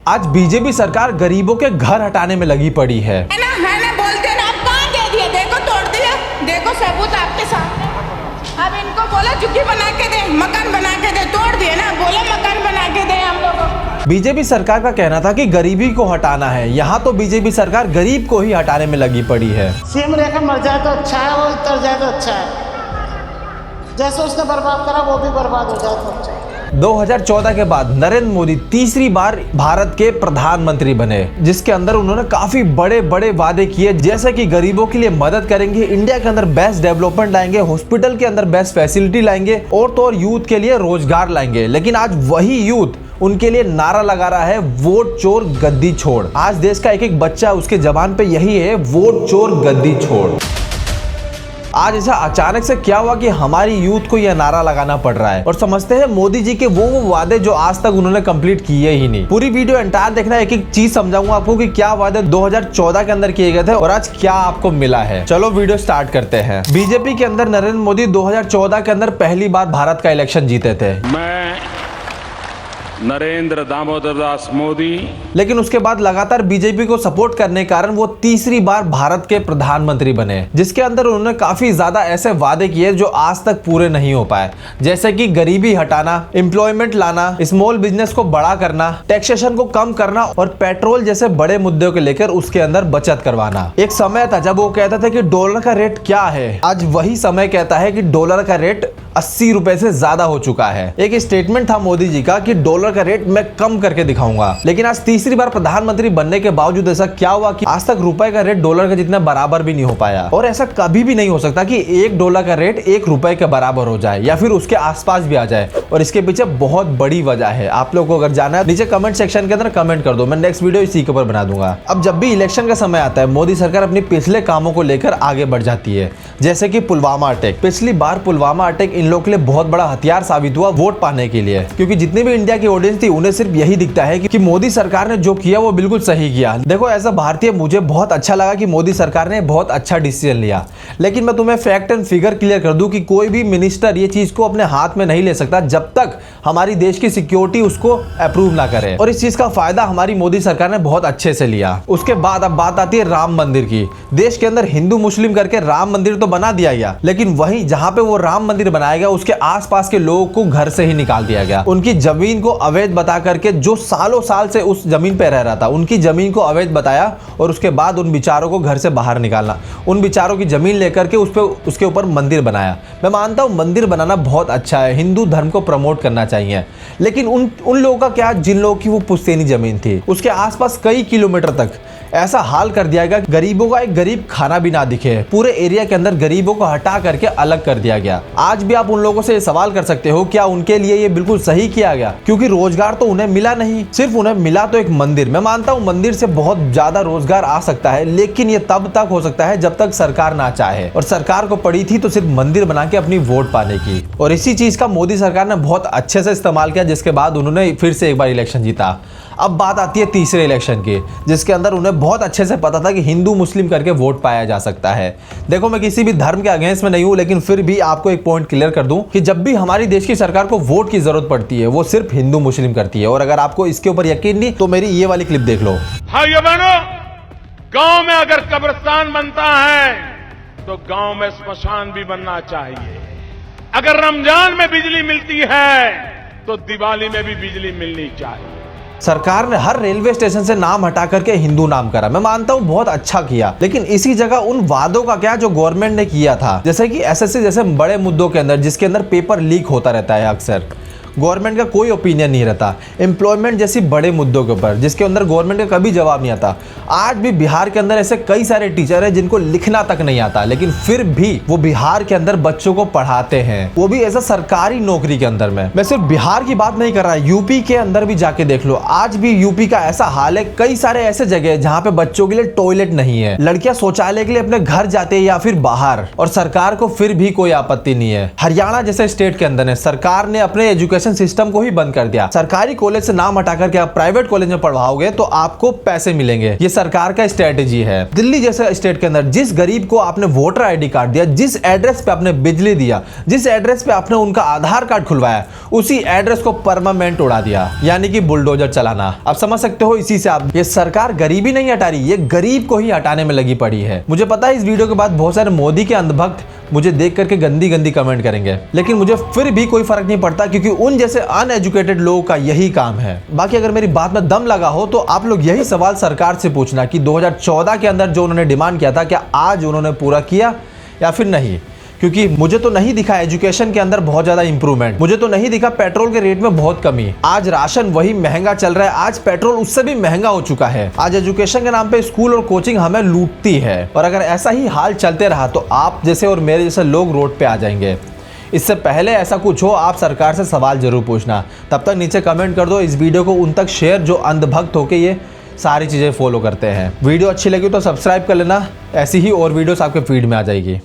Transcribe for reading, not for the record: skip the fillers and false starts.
आज बीजेपी सरकार गरीबों के घर हटाने में लगी पड़ी है। है ना बोलते ना, आप कहाँ दे दिए? देखो तोड़ दिया, देखो सबूत आपके सामने। अब इनको बोला झुग्गी बना के दे, मकान बना के दे, तोड़ दिए ना, बोले मकान बना के दे हम लोगों को। बीजेपी सरकार का कहना था कि गरीबी को हटाना है, यहाँ तो बीजेपी सरकार गरीब को ही हटाने में लगी पड़ी है। सीएम रेखा मर जाए तो अच्छा है, वो तर जाए तो अच्छा है। जैसे उसने बर्बाद करा वो भी बर्बाद हो जाए तो अच्छा है। 2014 के बाद नरेंद्र मोदी तीसरी बार भारत के प्रधानमंत्री बने, जिसके अंदर उन्होंने काफी बड़े बड़े वादे किए, जैसे कि गरीबों के लिए मदद करेंगे, इंडिया के अंदर बेस्ट डेवलपमेंट लाएंगे, हॉस्पिटल के अंदर बेस्ट फैसिलिटी लाएंगे और तो और यूथ के लिए रोजगार लाएंगे। लेकिन आज वही यूथ उनके लिए नारा लगा रहा है, वोट चोर गद्दी छोड़। आज देश का एक एक बच्चा उसके जबान पे यही है, वोट चोर गद्दी छोड़। आज ऐसा अचानक से क्या हुआ कि हमारी यूथ को यह नारा लगाना पड़ रहा है और समझते हैं मोदी जी के वो वादे जो आज तक उन्होंने कंप्लीट किए ही नहीं। पूरी वीडियो एंटायर देखना, एक एक चीज समझाऊंगा आपको कि क्या वादे 2014 के अंदर किए गए थे और आज क्या आपको मिला है। चलो वीडियो स्टार्ट करते हैं। बीजेपी के अंदर नरेंद्र मोदी 2014 के अंदर पहली बार भारत का इलेक्शन जीते थे। मैं नरेंद्र दामोदर दास मोदी। लेकिन उसके बाद लगातार बीजेपी को सपोर्ट करने के कारण वो तीसरी बार भारत के प्रधानमंत्री बने, जिसके अंदर उन्होंने काफी ज्यादा ऐसे वादे किए जो आज तक पूरे नहीं हो पाए, जैसे कि गरीबी हटाना, एम्प्लॉयमेंट लाना, स्मॉल बिजनेस को बड़ा करना, टैक्सेशन को कम करना और पेट्रोल जैसे बड़े मुद्दों को लेकर उसके अंदर बचत करवाना। एक समय था जब वो कहता था कि डॉलर का रेट क्या है, आज वही समय कहता है कि डॉलर का रेट 80 रुपए से ज्यादा हो चुका है। एक स्टेटमेंट था मोदी जी का कि डॉलर का रेट मैं कम करके दिखाऊंगा। लेकिन आज तीसरी बार प्रधानमंत्री बनने के बावजूद ऐसा क्या हुआ कि आज तक रुपए का रेट डॉलर के जितना बराबर भी नहीं हो पाया। और ऐसा कभी भी नहीं हो सकता कि $1 का रेट $1 के बराबर हो जाए या फिर उसके आसपास भी आ जाए। और इसके पीछे बहुत बड़ी वजह है। आप लोगों को अगर जाना है नीचे कमेंट सेक्शन के अंदर कमेंट कर दो, मैं नेक्स्ट वीडियो इसी के ऊपर बना दूंगा। अब जब भी इलेक्शन का समय आता है, मोदी सरकार अपने पिछले कामों को लेकर आगे बढ़ जाती है, जैसे कि पुलवामा अटैक। पिछली बार पुलवामा अटैक इन लोगों के लिए बहुत बड़ा हथियार साबित हुआ वोट पाने के लिए, क्योंकि जितनी भी इंडिया की ऑडियंस थी उन्हें सिर्फ यही दिखता है कि मोदी सरकार ने जो किया वो बिल्कुल सही किया। देखो एज अ भारतीय मुझे बहुत अच्छा लगा कि मोदी सरकार ने बहुत अच्छा डिसीजन लिया, लेकिन मैं तुम्हें फैक्ट एंड फिगर क्लियर कर दूं कि कोई भी मिनिस्टर ये चीज को अपने हाथ में नहीं ले सकता जब तक हमारी देश की सिक्योरिटी उसको अप्रूव ना करे। और इस चीज का फायदा हमारी मोदी सरकार ने बहुत अच्छे से लिया। उसके बाद अब बात आती है राम मंदिर की। देश के अंदर हिंदू मुस्लिम करके राम मंदिर तो बना दिया गया, लेकिन वहीं जहां पे वो राम मंदिर बनाया गया उसके आसपास के लोगों को घर से ही निकाल दिया गया। उनकी जमीन को अवैध बता करके, जो सालों साल से उस जमीन पे रह रहा था, उनकी जमीन को अवैध बताया और उसके बाद उन बेचारों को घर से बाहर निकालना, उन बेचारों की जमीन लेकर के उसके ऊपर मंदिर बनाया। मैं मानता हूं मंदिर बनाना बहुत अच्छा है, हिंदू धर्म को प्रमोट करना चाहिए, लेकिन उन लोगों का क्या, जिन लोगों की वो पुश्तैनी जमीन थी, उसके आसपास कई किलोमीटर तक ऐसा हाल कर दिया गया, गरीबों का एक गरीब खाना भी ना दिखे। पूरे एरिया के अंदर गरीबों को हटा करके अलग कर दिया गया। आज भी आप उन लोगों से सवाल कर सकते हो क्या उनके लिए ये बिल्कुल सही किया गया, क्योंकि रोजगार तो उन्हें मिला नहीं, सिर्फ उन्हें मिला तो एक मंदिर। मैं मानता हूं मंदिर से बहुत ज्यादा रोजगार आ सकता है, लेकिन ये तब तक हो सकता है जब तक सरकार ना चाहे, और सरकार को पड़ी थी तो सिर्फ मंदिर बना के अपनी वोट पाने की। और इसी चीज का मोदी सरकार ने बहुत अच्छे से इस्तेमाल किया, जिसके बाद उन्होंने फिर से एक बार इलेक्शन जीता। अब बात आती है तीसरे इलेक्शन की, जिसके अंदर उन्हें बहुत अच्छे से पता था कि हिंदू मुस्लिम करके वोट पाया जा सकता है। देखो मैं किसी भी धर्म के अगेंस्ट में नहीं हूं, लेकिन फिर भी आपको एक पॉइंट क्लियर कर दूं कि जब भी हमारी देश की सरकार को वोट की जरूरत पड़ती है वो सिर्फ हिंदू मुस्लिम करती है। और अगर आपको इसके ऊपर यकीन नहीं तो मेरी ये वाली क्लिप देख लो। भाइयों बहनों, गांव में अगर कब्रिस्तान बनता है तो गांव में स्मशान भी बनना चाहिए। अगर रमजान में बिजली मिलती है तो दिवाली में भी बिजली मिलनी चाहिए। सरकार ने हर रेलवे स्टेशन से नाम हटा करके हिंदू नाम करा। मैं मानता हूं बहुत अच्छा किया, लेकिन इसी जगह उन वादों का क्या जो गवर्नमेंट ने किया था, जैसे कि एसएससी जैसे बड़े मुद्दों के अंदर, जिसके अंदर पेपर लीक होता रहता है अक्सर, गवर्नमेंट का कोई ओपिनियन नहीं रहता। एम्प्लॉयमेंट जैसी बड़े मुद्दों के ऊपर जिसके अंदर गवर्नमेंट का कभी जवाब नहीं आता। आज भी बिहार के अंदर ऐसे कई सारे टीचर हैं जिनको लिखना तक नहीं आता, लेकिन फिर भी वो बिहार के अंदर बच्चों को पढ़ाते हैं, वो भी ऐसा सरकारी नौकरी के अंदर में। मैं सिर्फ बिहार की बात नहीं कर रहा, यूपी के अंदर भी जाके देख लो। आज भी यूपी का ऐसा हाल है, कई सारे ऐसे जगह जहाँ पे बच्चों के लिए टॉयलेट नहीं है, लड़कियां शौचालय के लिए अपने घर जाते हैं या फिर बाहर, और सरकार को फिर भी कोई आपत्ति नहीं है। हरियाणा जैसे स्टेट के अंदर सरकार ने अपने एजुकेशन एजुकेशन सिस्टम को ही बंद कर दिया। सरकारी कॉलेज से नाम हटाकर के आप प्राइवेट कॉलेज में पढ़वाओगे तो आपको पैसे मिलेंगे। ये सरकार का स्ट्रेटेजी है। दिल्ली जैसे स्टेट के अंदर जिस गरीब को आपने वोटर आईडी कार्ड दिया, जिस एड्रेस पे आपने बिजली दिया, जिस एड्रेस पे आपने उनका आधार कार्ड खुलवाया, उसी एड्रेस को परमानेंट उड़ा दिया, यानी कि बुलडोजर चलाना। अब समझ सकते हो, इसी से आप, ये सरकार गरीबी नहीं हटा रही, ये गरीब को ही हटाने में लगी पड़ी है। मुझे पता है इस वीडियो के बाद बहुत सारे मोदी के अंधभक्त मुझे देख करके गंदी गंदी कमेंट करेंगे, लेकिन मुझे फिर भी कोई फर्क नहीं पड़ता, क्योंकि उन जैसे अनएजुकेटेड लोगों का यही काम है। बाकी अगर मेरी बात में दम लगा हो तो आप लोग यही सवाल सरकार से पूछना कि 2014 के अंदर जो उन्होंने डिमांड किया था, क्या आज उन्होंने पूरा किया या फिर नहीं। क्योंकि मुझे तो नहीं दिखा एजुकेशन के अंदर बहुत ज्यादा इंप्रूवमेंट, मुझे तो नहीं दिखा पेट्रोल के रेट में बहुत कमी। आज राशन वही महंगा चल रहा है, आज पेट्रोल उससे भी महंगा हो चुका है। आज एजुकेशन के नाम पे स्कूल और कोचिंग हमें लूटती है, और अगर ऐसा ही हाल चलते रहा तो आप जैसे और मेरे जैसे लोग रोड पे आ जाएंगे। इससे पहले ऐसा कुछ हो, आप सरकार से सवाल जरूर पूछना। तब तक नीचे कमेंट कर दो, इस वीडियो को उन तक शेयर जो अंधभक्त होके ये सारी चीजें फॉलो करते हैं। वीडियो अच्छी लगी तो सब्सक्राइब कर लेना, ऐसी ही और वीडियोस आपके फीड में आ जाएगी।